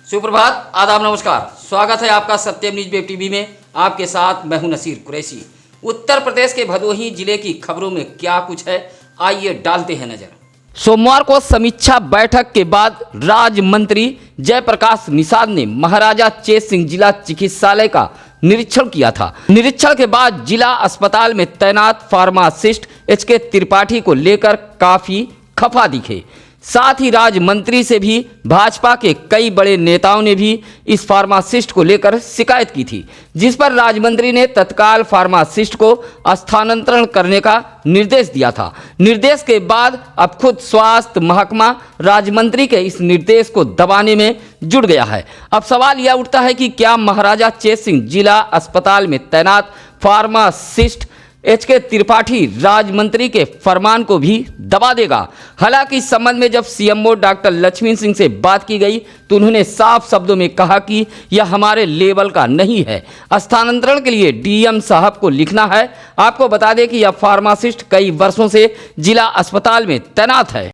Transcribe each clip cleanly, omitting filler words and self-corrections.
सुप्रभात, आदाब, नमस्कार। स्वागत है आपका सत्यम न्यूज वेब टीवी में। आपके साथ मैं हूं नसीर कुरैशी। उत्तर प्रदेश के भदोही जिले की खबरों में क्या कुछ है, आइए डालते हैं नजर। सोमवार को समीक्षा बैठक के बाद राज्य मंत्री जयप्रकाश निषाद ने महाराजा चेत सिंह जिला चिकित्सालय का निरीक्षण किया था। निरीक्षण के बाद जिला अस्पताल में तैनात फार्मासिस्ट HK त्रिपाठी को लेकर काफी खफा दिखे। साथ ही राज्य मंत्री से भी भाजपा के कई बड़े नेताओं ने भी इस फार्मासिस्ट को लेकर शिकायत की थी, जिस पर राज्य मंत्री ने तत्काल फार्मासिस्ट को स्थानांतरण करने का निर्देश दिया था। निर्देश के बाद अब खुद स्वास्थ्य महकमा राज्य मंत्री के इस निर्देश को दबाने में जुट गया है। अब सवाल यह उठता है कि क्या महाराजा चेत सिंह जिला अस्पताल में तैनात फार्मासिस्ट HK त्रिपाठी राज्य मंत्री के फरमान को भी दबा देगा। हालांकि इस संबंध में जब CMO डॉक्टर लक्ष्मी सिंह से बात की गई तो उन्होंने साफ शब्दों में कहा कि यह हमारे लेवल का नहीं है, स्थानांतरण के लिए DM साहब को लिखना है। आपको बता दें कि यह फार्मासिस्ट कई वर्षों से जिला अस्पताल में तैनात है।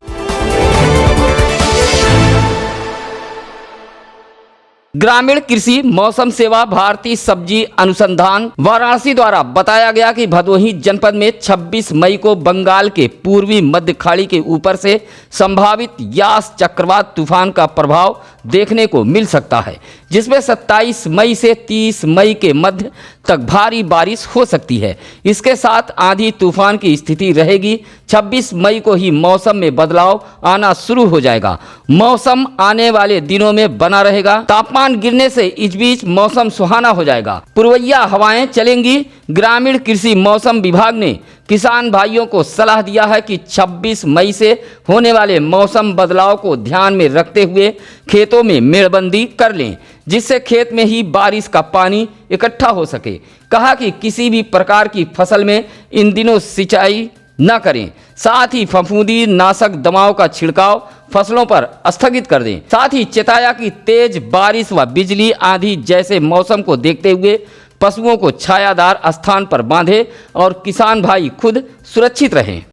ग्रामीण कृषि मौसम सेवा भारतीय सब्जी अनुसंधान वाराणसी द्वारा बताया गया कि भदोही जनपद में 26 मई को बंगाल के पूर्वी मध्य खाड़ी के ऊपर से संभावित यास चक्रवात तूफान का प्रभाव देखने को मिल सकता है, जिसमें 27 मई से 30 मई के मध्य तक भारी बारिश हो सकती है। इसके साथ आंधी तूफान की स्थिति रहेगी। 26 मई को ही मौसम में बदलाव आना शुरू हो जाएगा। मौसम आने वाले दिनों में बना रहेगा। तापमान गिरने से इस बीच मौसम सुहाना हो जाएगा। पूर्वइया हवाएं चलेंगी। ग्रामीण कृषि मौसम विभाग ने किसान भाइयों को सलाह दिया है कि 26 मई से होने वाले मौसम बदलाव को ध्यान में रखते हुए खेतों में मेड़बंदी कर लें, जिससे खेत में ही बारिश का पानी इकट्ठा हो सके। कहा कि किसी भी प्रकार की फसल में इन दिनों सिंचाई न करें। साथ ही फफूंदी नाशक दवाओं का छिड़काव फसलों पर स्थगित कर दें। साथ ही चेताया कि तेज बारिश व बिजली आंधी जैसे मौसम को देखते हुए पशुओं को छायादार स्थान पर बांधें और किसान भाई खुद सुरक्षित रहें।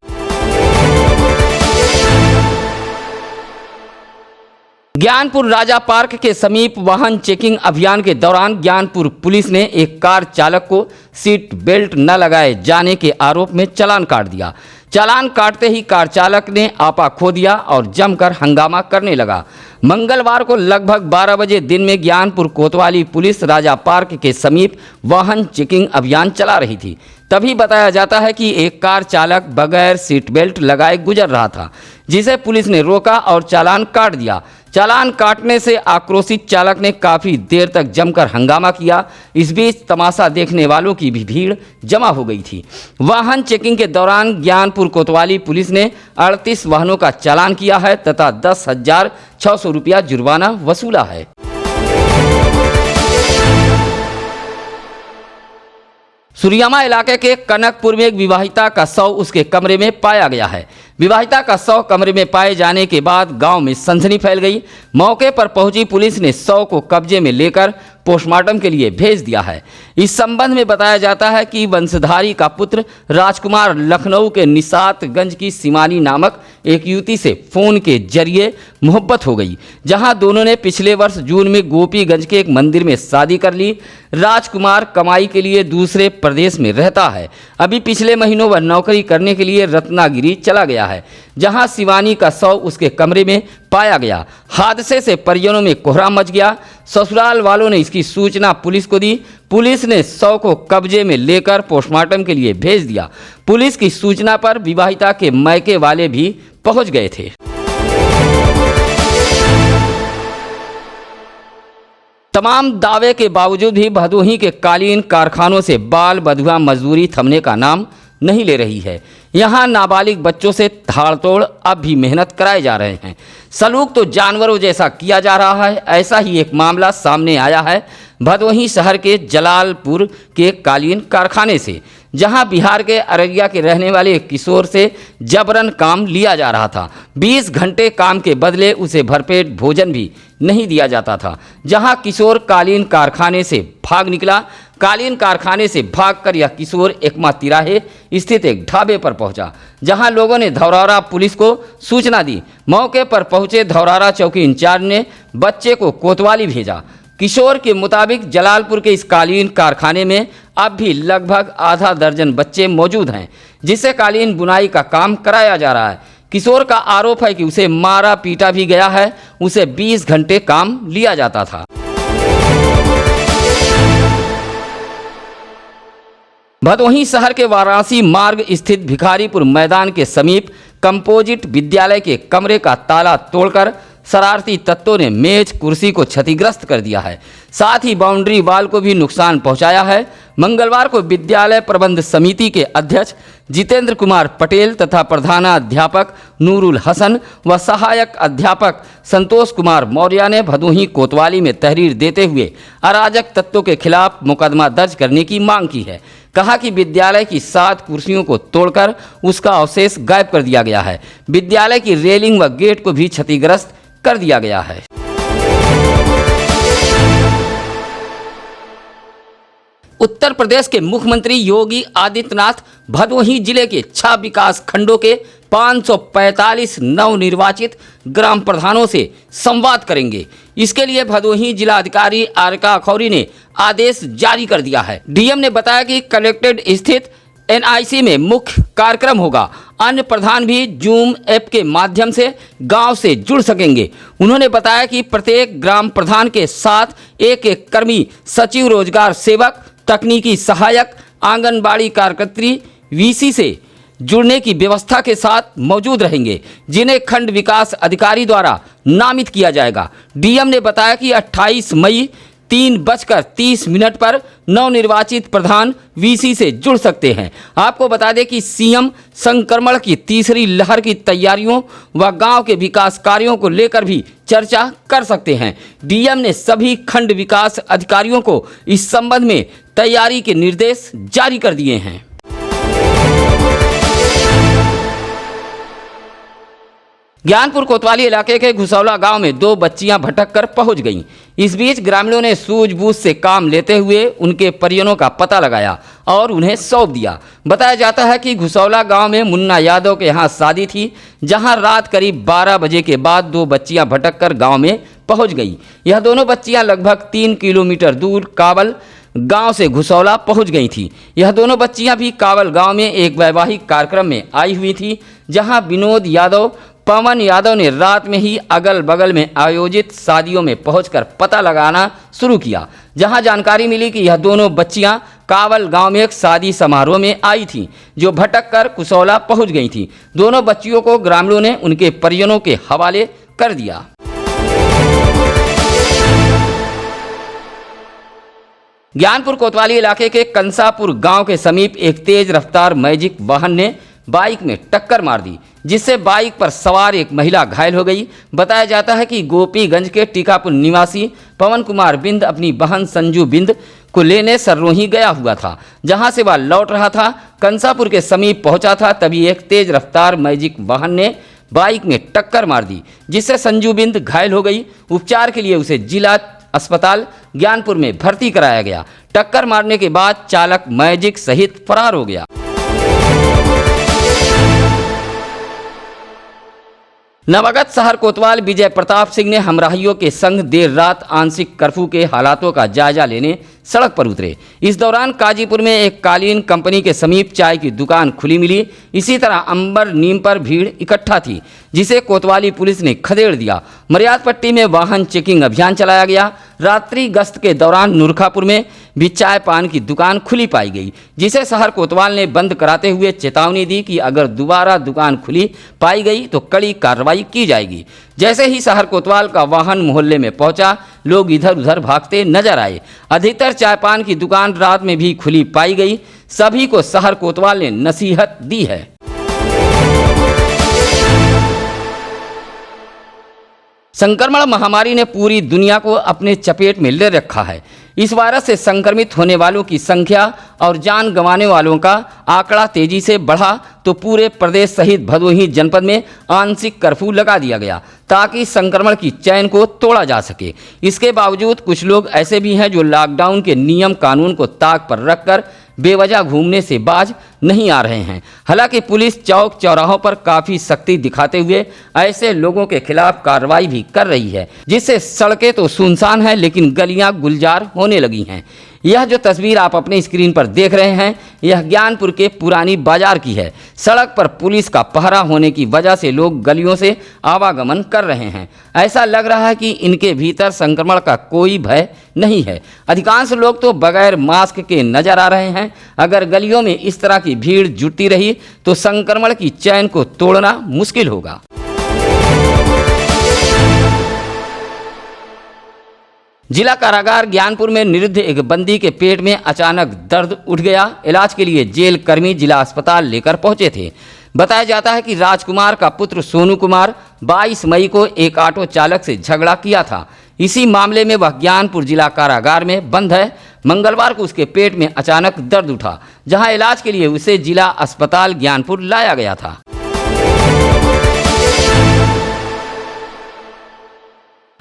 ज्ञानपुर राजा पार्क के समीप वाहन चेकिंग अभियान के दौरान ज्ञानपुर पुलिस ने एक कार चालक को सीट बेल्ट न लगाए जाने के आरोप में चालान काट दिया। चालान काटते ही कार चालक ने आपा खो दिया और जमकर हंगामा करने लगा। मंगलवार को लगभग 12 बजे दिन में ज्ञानपुर कोतवाली पुलिस राजा पार्क के समीप वाहन चेकिंग अभियान चला रही थी। तभी बताया जाता है कि एक कार चालक बगैर सीट बेल्ट लगाए गुजर रहा था, जिसे पुलिस ने रोका और चालान काट दिया। चालान काटने से आक्रोशित चालक ने काफ़ी देर तक जमकर हंगामा किया। इस बीच तमाशा देखने वालों की भी भीड़ जमा हो गई थी। वाहन चेकिंग के दौरान ज्ञानपुर कोतवाली पुलिस ने 38 वाहनों का चालान किया है तथा 10,600 रुपया जुर्माना वसूला है। सुरियामा इलाके के कनकपुर में एक विवाहिता का शव उसके कमरे में पाया गया है। विवाहिता का शव कमरे में पाए जाने के बाद गांव में सनसनी फैल गई। मौके पर पहुंची पुलिस ने शव को कब्जे में लेकर पोस्टमार्टम के लिए भेज दिया है। इस संबंध में बताया जाता है कि वंशधारी का पुत्र राजकुमार लखनऊ के निशातगंज की सिमानी नामक एक युवती से फोन के जरिए मोहब्बत हो गई, जहां दोनों ने पिछले वर्ष जून में गोपीगंज के एक मंदिर में शादी कर ली। राजकुमार कमाई के लिए दूसरे प्रदेश में रहता है। अभी पिछले महीनों वह नौकरी करने के लिए रत्नागिरी चला गया है, जहां शिवानी का शव उसके कमरे में पाया गया। हादसे से परिजनों में कोहराम मच गया। ससुराल वालों ने इसकी सूचना पुलिस को दी। पुलिस ने शव को कब्जे में लेकर पोस्टमार्टम के लिए भेज दिया। पुलिस की सूचना पर विवाहिता के मायके वाले भी पहुंच गए थे। तमाम दावे के बावजूद भी भदोही के कालीन कारखानों से बाल बधुआ मजदूरी थमने का नाम नहीं ले रही है। यहाँ नाबालिग बच्चों से ताड़तोड़ अब भी मेहनत कराए जा रहे हैं। सलूक तो जानवरों जैसा किया जा रहा है। ऐसा ही एक मामला सामने आया है भदोही शहर के जलालपुर के कालीन कारखाने से, जहां बिहार के अररिया के रहने वाले एक किशोर से जबरन काम लिया जा रहा था। 20 घंटे काम के बदले उसे भरपेट भोजन भी नहीं दिया जाता था। जहां किशोर कालीन कारखाने से भाग निकला। कालीन कारखाने से भागकर यह किशोर एकमा तिराहे स्थित एक ढाबे पर पहुंचा, जहां लोगों ने धौरारा पुलिस को सूचना दी। मौके पर पहुंचे धौरारा चौकी इंचार्ज ने बच्चे को कोतवाली भेजा। किशोर के मुताबिक जलालपुर के इस कालीन कारखाने में अब भी लगभग आधा दर्जन बच्चे मौजूद हैं, जिससे कालीन बुनाई का काम कराया जा रहा है। किशोर का आरोप है कि उसे मारा पीटा भी गया है, उसे 20 घंटे काम लिया जाता था। भदोही शहर के वाराणसी मार्ग स्थित भिखारीपुर मैदान के समीप कंपोजिट विद्यालय के कमरे का ताला तोड़कर शरारती तत्वों ने मेज कुर्सी को क्षतिग्रस्त कर दिया है, साथ ही बाउंड्री वाल को भी नुकसान पहुंचाया है। मंगलवार को विद्यालय प्रबंध समिति के अध्यक्ष जितेंद्र कुमार पटेल तथा प्रधानाध्यापक नूरुल हसन व सहायक अध्यापक संतोष कुमार मौर्य ने भदोही कोतवाली में तहरीर देते हुए अराजक तत्वों के खिलाफ मुकदमा दर्ज करने की मांग की है। कहा कि विद्यालय की 7 कुर्सियों को तोड़कर उसका अवशेष गायब कर दिया गया है। विद्यालय की रेलिंग व गेट को भी क्षतिग्रस्त कर दिया गया है। उत्तर प्रदेश के मुख्यमंत्री योगी आदित्यनाथ भदोही जिले के 6 विकास खंडों के 545 नवनिर्वाचित ग्राम प्रधानों से संवाद करेंगे। इसके लिए भदोही जिलाधिकारी आरका खौरी ने आदेश जारी कर दिया है। डीएम ने बताया कि कलेक्टेड स्थित एनआईसी में मुख्य कार्यक्रम होगा। अन्य प्रधान भी जूम ऐप के माध्यम से गांव से जुड़ सकेंगे। उन्होंने बताया कि प्रत्येक ग्राम प्रधान के साथ एक कर्मी सचिव, रोजगार सेवक, तकनीकी सहायक, आंगनबाड़ी कार्यकर्त्री, वीसी से जुड़ने की व्यवस्था के साथ मौजूद रहेंगे, जिन्हें खंड विकास अधिकारी द्वारा नामित किया जाएगा। डीएम ने बताया कि 28 मई 3:30 पर नवनिर्वाचित प्रधान वीसी से जुड़ सकते हैं। आपको बता दें कि सीएम संक्रमण की तीसरी लहर की तैयारियों व गांव के विकास कार्यों को लेकर भी चर्चा कर सकते हैं। डीएम ने सभी खंड विकास अधिकारियों को इस संबंध में तैयारी के निर्देश जारी कर दिए हैं। ज्ञानपुर कोतवाली इलाके के घुसौला गांव में 2 बच्चियां भटक कर पहुंच गईं। इस बीच ग्रामीणों ने सूझबूझ से काम लेते हुए उनके परिजनों का पता लगाया और उन्हें सौंप दिया। बताया जाता है कि घुसौला गांव में मुन्ना यादव के यहां शादी थी, जहां रात करीब 12 बजे के बाद 2 बच्चियां भटक कर गाँव में पहुँच गई। यह दोनों बच्चियाँ लगभग 3 किलोमीटर दूर कावल गांव से घुसौला पहुंच गई थी। यह दोनों बच्चियां भी कावल गांव में एक वैवाहिक कार्यक्रम में आई हुई थी, जहां विनोद यादव, पवन यादव ने रात में ही अगल बगल में आयोजित शादियों में पहुंचकर पता लगाना शुरू किया, जहां जानकारी मिली कि यह दोनों बच्चियां कावल गांव में एक शादी समारोह में आई थीं, जो भटक कर कुसौला पहुंच गई थीं। दोनों बच्चियों को ग्रामीणों ने उनके परिजनों के हवाले कर दिया। ज्ञानपुर कोतवाली इलाके के कंसापुर गांव के समीप एक तेज रफ्तार मैजिक वाहन ने बाइक में टक्कर मार दी, जिससे बाइक पर सवार एक महिला घायल हो गई। बताया जाता है कि गोपीगंज के टीकापुर निवासी पवन कुमार बिंद अपनी बहन संजू बिंद को लेने सररोही गया हुआ था, जहां से वह लौट रहा था। कंसापुर के समीप पहुंचा था, तभी एक तेज रफ्तार मैजिक वाहन ने बाइक में टक्कर मार दी, जिससे संजू बिंद घायल हो गई। उपचार के लिए उसे जिला अस्पताल ज्ञानपुर में भर्ती कराया गया। टक्कर मारने के बाद चालक मैजिक सहित फरार हो गया। नवागत शहर कोतवाल विजय प्रताप सिंह ने हमराहियों के संग देर रात आंशिक कर्फ्यू के हालातों का जायजा लेने सड़क पर उतरे। इस दौरान काजीपुर में एक कालीन कंपनी के समीप चाय की दुकान खुली मिली। इसी तरह अंबर नीम पर भीड़ इकट्ठा थी, जिसे कोतवाली पुलिस ने खदेड़ दिया। मर्याद पट्टी में वाहन चेकिंग अभियान चलाया गया। रात्रि गश्त के दौरान नुरखापुर में भी चाय पान की दुकान खुली पाई गई, जिसे शहर कोतवाल ने बंद कराते हुए चेतावनी दी कि अगर दोबारा दुकान खुली पाई गई तो कड़ी कार्रवाई की जाएगी। जैसे ही शहर कोतवाल का वाहन मोहल्ले में पहुंचा, लोग इधर उधर भागते नजर आए। अधिकतर चाय पान की दुकान रात में भी खुली पाई गई। सभी को शहर कोतवाल ने नसीहत दी है। संक्रमण महामारी ने पूरी दुनिया को अपने चपेट में ले रखा है। इस वायरस से संक्रमित होने वालों की संख्या और जान गंवाने वालों का आंकड़ा तेजी से बढ़ा तो पूरे प्रदेश सहित भदोही जनपद में आंशिक कर्फ्यू लगा दिया गया ताकि संक्रमण की चैन को तोड़ा जा सके। इसके बावजूद कुछ लोग ऐसे भी हैं जो लॉकडाउन के नियम कानून को ताक पर रखकर बेवजह घूमने से बाज नहीं आ रहे हैं। हालांकि पुलिस चौक चौराहों पर काफ़ी सख्ती दिखाते हुए ऐसे लोगों के खिलाफ कार्रवाई भी कर रही है, जिससे सड़कें तो सुनसान हैं लेकिन गलियां गुलजार होने लगी हैं। यह जो तस्वीर आप अपने स्क्रीन पर देख रहे हैं, यह ज्ञानपुर के पुरानी बाजार की है। सड़क पर पुलिस का पहरा होने की वजह से लोग गलियों से आवागमन कर रहे हैं। ऐसा लग रहा है कि इनके भीतर संक्रमण का कोई भय नहीं है। अधिकांश लोग तो बगैर मास्क के नजर आ रहे हैं। अगर गलियों में इस तरह की भीड़ जुटती रही तो संक्रमण की चैन को तोड़ना मुश्किल होगा। जिला कारागार ज्ञानपुर में निरुद्ध एक बंदी के पेट में अचानक दर्द उठ गया। इलाज के लिए जेल कर्मी जिला अस्पताल लेकर पहुंचे थे। बताया जाता है कि राजकुमार का पुत्र सोनू कुमार 22 मई को एक ऑटो चालक से झगड़ा किया था। इसी मामले में वह ज्ञानपुर जिला कारागार में बंद है। मंगलवार को उसके पेट में अचानक दर्द उठा, जहां इलाज के लिए उसे जिला अस्पताल ज्ञानपुर लाया गया था।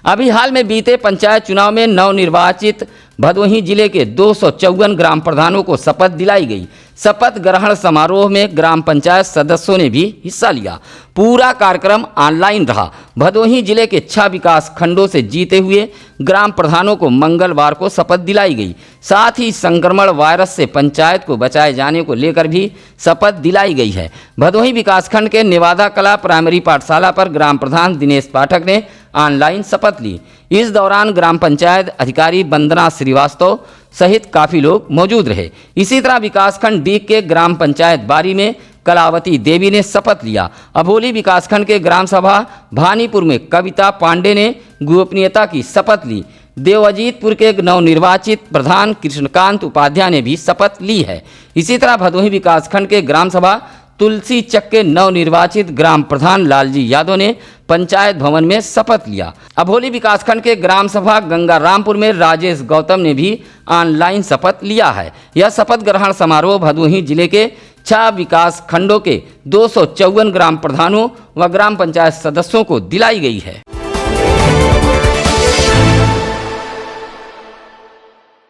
अभी हाल में बीते पंचायत चुनाव में नवनिर्वाचित भदोही जिले के 254 ग्राम प्रधानों को शपथ दिलाई गई। शपथ ग्रहण समारोह में ग्राम पंचायत सदस्यों ने भी हिस्सा लिया। पूरा कार्यक्रम ऑनलाइन रहा। भदोही जिले के 6 विकास खंडों से जीते हुए ग्राम प्रधानों को मंगलवार को शपथ दिलाई गई। साथ ही संक्रमण वायरस से पंचायत को बचाए जाने को लेकर भी शपथ दिलाई गई है। भदोही विकासखंड के नेवादा कला प्राइमरी पाठशाला पर ग्राम प्रधान दिनेश पाठक ने ऑनलाइन शपथ ली। इस दौरान ग्राम पंचायत अधिकारी वंदना श्रीवास्तव सहित काफ़ी लोग मौजूद रहे। इसी तरह विकासखंड डी के ग्राम पंचायत बारी में कलावती देवी ने शपथ लिया। अभोली विकासखंड के ग्राम सभा भानीपुर में कविता पांडे ने गोपनीयता की शपथ ली। देवअजीतपुर के नवनिर्वाचित प्रधान कृष्णकांत उपाध्याय ने भी शपथ ली है। इसी तरह भदोही विकासखंड के ग्राम सभा तुलसी चक के नवनिर्वाचित ग्राम प्रधान लालजी यादव ने पंचायत भवन में शपथ लिया। अभोली विकासखंड के ग्राम सभा गंगारामपुर में राजेश गौतम ने भी ऑनलाइन शपथ लिया है। यह शपथ ग्रहण समारोह भदोही जिले के 6 विकास खंडों के 254 ग्राम प्रधानों व ग्राम पंचायत सदस्यों को दिलाई गई है।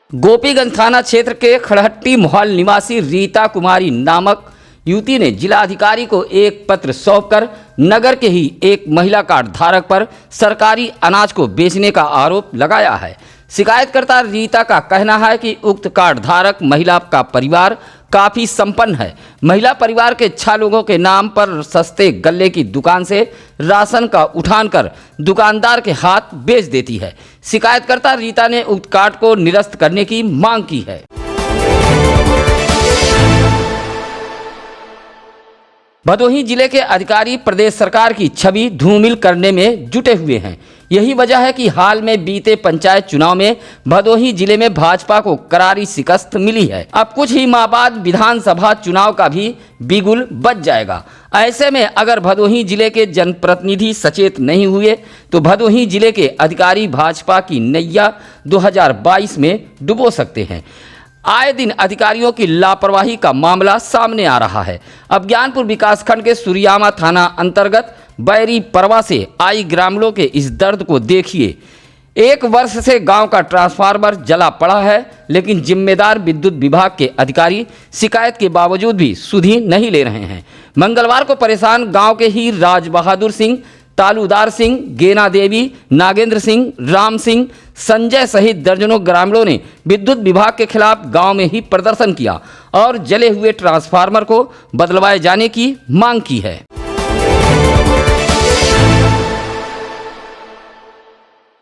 गोपीगंज थाना क्षेत्र के खड़हट्टी मोहल निवासी रीता कुमारी नामक युवती ने जिलाधिकारी को एक पत्र सौंपकर नगर के ही एक महिला कार्ड धारक पर सरकारी अनाज को बेचने का आरोप लगाया है। शिकायतकर्ता रीता का कहना है कि उक्त कार्ड धारक महिला का परिवार काफ़ी संपन्न है। महिला परिवार के 6 लोगों के नाम पर सस्ते गल्ले की दुकान से राशन का उठान कर दुकानदार के हाथ बेच देती है। शिकायतकर्ता रीता ने उक्त कार्ड को निरस्त करने की मांग की है। भदोही जिले के अधिकारी प्रदेश सरकार की छवि धूमिल करने में जुटे हुए हैं। यही वजह है कि हाल में बीते पंचायत चुनाव में भदोही जिले में भाजपा को करारी शिकस्त मिली है। अब कुछ ही माह बाद विधानसभा चुनाव का भी बिगुल बज जाएगा। ऐसे में अगर भदोही जिले के जनप्रतिनिधि सचेत नहीं हुए तो भदोही जिले के अधिकारी भाजपा की नैया 2022 में डुबो सकते हैं। आए दिन अधिकारियों की लापरवाही का मामला सामने आ रहा है। अब ज्ञानपुर विकासखंड के सूर्यामा थाना अंतर्गत बैरी परवा से आई ग्रामीणों के इस दर्द को देखिए। 1 वर्ष से गांव का ट्रांसफार्मर जला पड़ा है, लेकिन जिम्मेदार विद्युत विभाग के अधिकारी शिकायत के बावजूद भी सुधि नहीं ले रहे हैं। मंगलवार को परेशान गांव के ही राज बहादुर सिंह, तालुदार सिंह, गेना देवी, नागेंद्र सिंह, राम सिंह, संजय सहित दर्जनों ग्रामीणों ने विद्युत विभाग के खिलाफ गांव में ही प्रदर्शन किया और जले हुए ट्रांसफार्मर को बदलवाए जाने की मांग की है।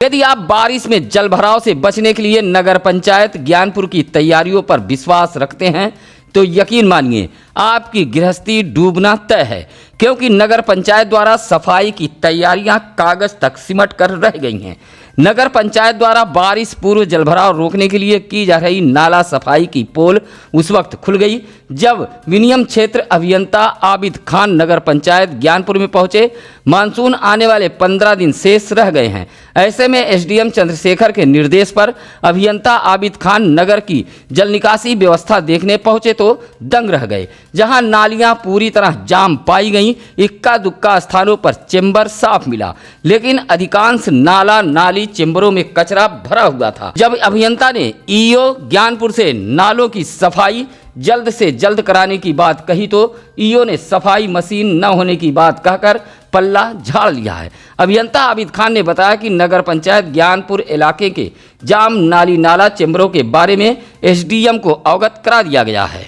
यदि आप बारिश में जलभराव से बचने के लिए नगर पंचायत ज्ञानपुर की तैयारियों पर विश्वास रखते हैं तो यकीन मानिए आपकी गृहस्थी डूबना तय है, क्योंकि नगर पंचायत द्वारा सफाई की तैयारियां कागज तक सिमट कर रह गई हैं। नगर पंचायत द्वारा बारिश पूर्व जलभराव रोकने के लिए की जा रही नाला सफाई की पोल उस वक्त खुल गई जब विनियम क्षेत्र अभियंता आबिद खान नगर पंचायत ज्ञानपुर में पहुंचे। मानसून आने वाले 15 दिन शेष रह गए हैं। ऐसे में एसडीएम चंद्रशेखर के निर्देश पर अभियंता आबिद खान नगर की जल निकासी व्यवस्था देखने पहुंचे तो दंग रह गए। जहां नालियां पूरी तरह जाम पाई गईं, इक्का दुक्का स्थानों पर चेंबर साफ मिला, लेकिन अधिकांश नाला नाली चेंबरों में कचरा भरा हुआ था। जब अभियंता ने ईओ ज्ञानपुर से नालों की सफाई जल्द से जल्द कराने की बात कही तो ईओ ने सफाई मशीन न होने की बात कहकर पल्ला झाड़ लिया है। अभियंता आबिद खान ने बताया कि नगर पंचायत ज्ञानपुर इलाके के जाम नाली नाला चेंबरों के बारे में एसडीएम को अवगत करा दिया गया है।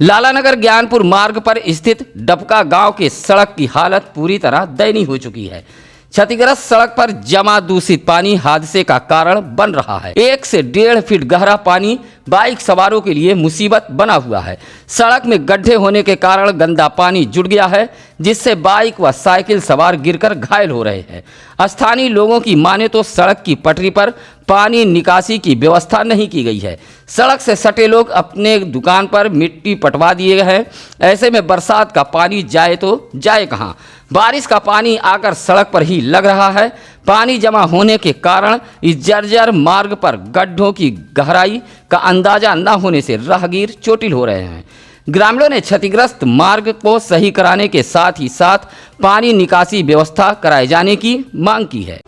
लालानगर ज्ञानपुर मार्ग पर स्थित डबका गांव के सड़क की हालत पूरी तरह दयनीय हो चुकी है। क्षतिग्रस्त सड़क पर जमा दूषित पानी हादसे का कारण बन रहा है। 1 से 1.5 फीट गहरा पानी बाइक सवारों के लिए मुसीबत बना हुआ है। सड़क में गड्ढे होने के कारण गंदा पानी जुड़ गया है, जिससे बाइक व साइकिल सवार गिरकर घायल हो रहे हैं। स्थानीय लोगों की माने तो सड़क की पटरी पर पानी निकासी की व्यवस्था नहीं की गई है। सड़क से सटे लोग अपने दुकान पर मिट्टी पटवा दिए हैं। ऐसे में बरसात का पानी जाए तो जाए कहाँ? बारिश का पानी आकर सड़क पर ही लग रहा है। पानी जमा होने के कारण इस जर्जर मार्ग पर गड्ढों की गहराई का अंदाजा न होने से राहगीर चोटिल हो रहे हैं। ग्रामीणों ने क्षतिग्रस्त मार्ग को सही कराने के साथ ही साथ पानी निकासी व्यवस्था कराए जाने की मांग की है।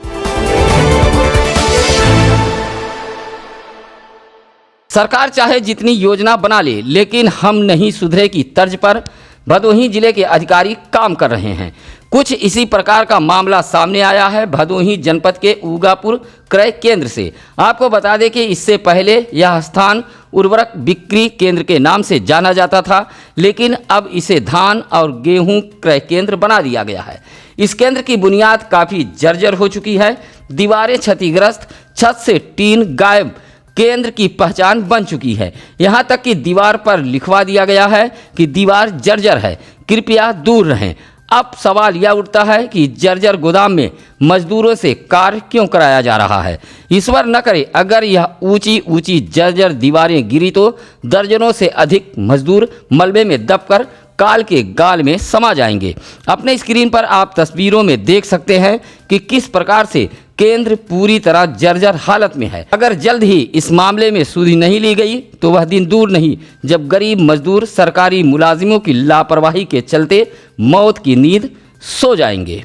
सरकार चाहे जितनी योजना बना ले, लेकिन हम नहीं सुधरे की तर्ज पर भदोही जिले के अधिकारी काम कर रहे हैं। कुछ इसी प्रकार का मामला सामने आया है भदोही जनपद के ऊगापुर क्रय केंद्र से। आपको बता दें कि इससे पहले यह स्थान उर्वरक बिक्री केंद्र के नाम से जाना जाता था, लेकिन अब इसे धान और गेहूं क्रय केंद्र बना दिया गया है। इस केंद्र की बुनियाद काफ़ी जर्जर हो चुकी है। दीवारें क्षतिग्रस्त, छत से टीन गायब केंद्र की पहचान बन चुकी है। यहाँ तक कि दीवार पर लिखवा दिया गया है कि दीवार जर्जर है, कृपया दूर रहें। अब सवाल यह उठता है कि जर्जर गोदाम में मजदूरों से कार्य क्यों कराया जा रहा है? ईश्वर न करे अगर यह ऊंची ऊंची जर्जर दीवारें गिरी तो दर्जनों से अधिक मजदूर मलबे में दबकर काल के गाल में समा जाएंगे। अपने स्क्रीन पर आप तस्वीरों में देख सकते हैं कि किस प्रकार से केंद्र पूरी तरह जर्जर हालत में है। अगर जल्द ही इस मामले में सुधि नहीं ली गई तो वह दिन दूर नहीं जब गरीब मजदूर सरकारी मुलाजिमों की लापरवाही के चलते मौत की नींद सो जाएंगे।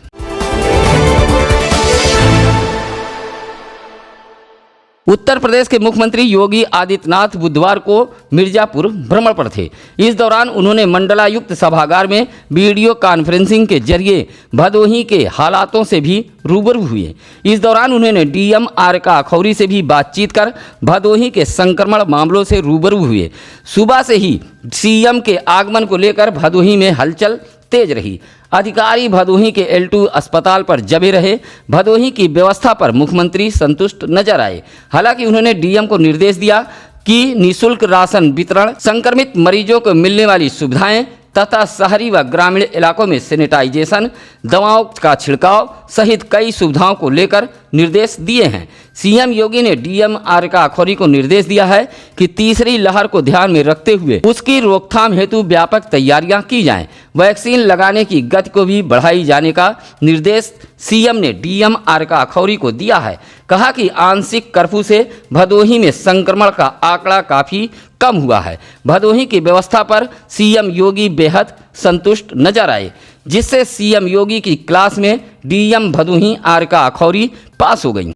उत्तर प्रदेश के मुख्यमंत्री योगी आदित्यनाथ बुधवार को मिर्जापुर भ्रमण पर थे। इस दौरान उन्होंने मंडलायुक्त सभागार में वीडियो कॉन्फ्रेंसिंग के जरिए भदोही के हालातों से भी रूबरू हुए। इस दौरान उन्होंने डीएम आरका अखौरी से भी बातचीत कर भदोही के संक्रमण मामलों से रूबरू हुए। सुबह से ही सीएम के आगमन को लेकर भदोही में हलचल तेज रही। अधिकारी भदोही के L2 अस्पताल पर जमे रहे। भदोही की व्यवस्था पर मुख्यमंत्री संतुष्ट नजर आए। हालांकि उन्होंने डीएम को निर्देश दिया कि निःशुल्क राशन वितरण, संक्रमित मरीजों को मिलने वाली सुविधाएं तथा शहरी व ग्रामीण इलाकों में सैनिटाइजेशन, दवाओं का छिड़काव सहित कई सुविधाओं को लेकर निर्देश दिए हैं। सीएम योगी ने डीएम आरका अखौरी को निर्देश दिया है कि तीसरी लहर को ध्यान में रखते हुए उसकी रोकथाम हेतु व्यापक तैयारियां की जाएं। वैक्सीन लगाने की गति को भी बढ़ाई जाने का निर्देश सीएम ने डीएम आरका अखौरी को दिया है। कहा कि आंशिक कर्फ्यू से भदोही में संक्रमण का आंकड़ा काफ़ी कम हुआ है। भदोही की व्यवस्था पर सीएम योगी बेहद संतुष्ट नजर आए, जिससे सीएम योगी की क्लास में डीएम भदोही आरका अखौरी पास हो गई।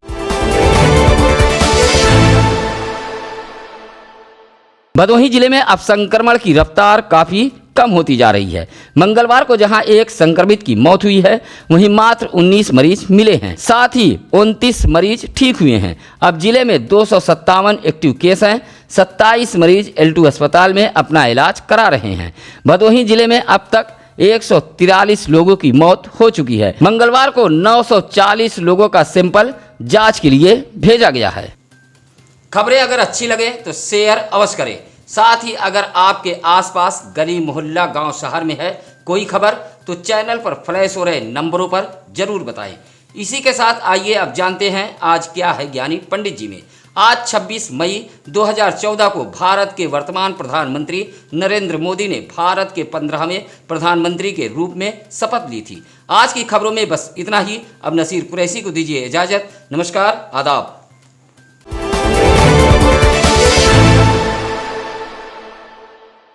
भदोही जिले में अब संक्रमण की रफ्तार काफ़ी कम होती जा रही है। मंगलवार को जहां एक संक्रमित की मौत हुई है, वहीं मात्र 19 मरीज मिले हैं। साथ ही 29 मरीज ठीक हुए हैं। अब जिले में 257 एक्टिव केस हैं। 27 मरीज L2 अस्पताल में अपना इलाज करा रहे हैं। भदोही जिले में अब तक 143 लोगों की मौत हो चुकी है। मंगलवार को 940 लोगों का सैंपल जांच के लिए भेजा गया है। खबरें अगर अच्छी लगे तो शेयर अवश्य करें। साथ ही अगर आपके आसपास गली मोहल्ला गांव शहर में है कोई खबर तो चैनल पर फ्लैश हो रहे नंबरों पर जरूर बताएं। इसी के साथ आइए अब जानते हैं आज क्या है ज्ञानी पंडित जी में। आज 26 मई 2014 को भारत के वर्तमान प्रधानमंत्री नरेंद्र मोदी ने भारत के 15वें प्रधानमंत्री के रूप में शपथ ली थी। आज की खबरों में बस इतना ही। अब नसीर कुरैशी को दीजिए इजाजत। नमस्कार, आदाब।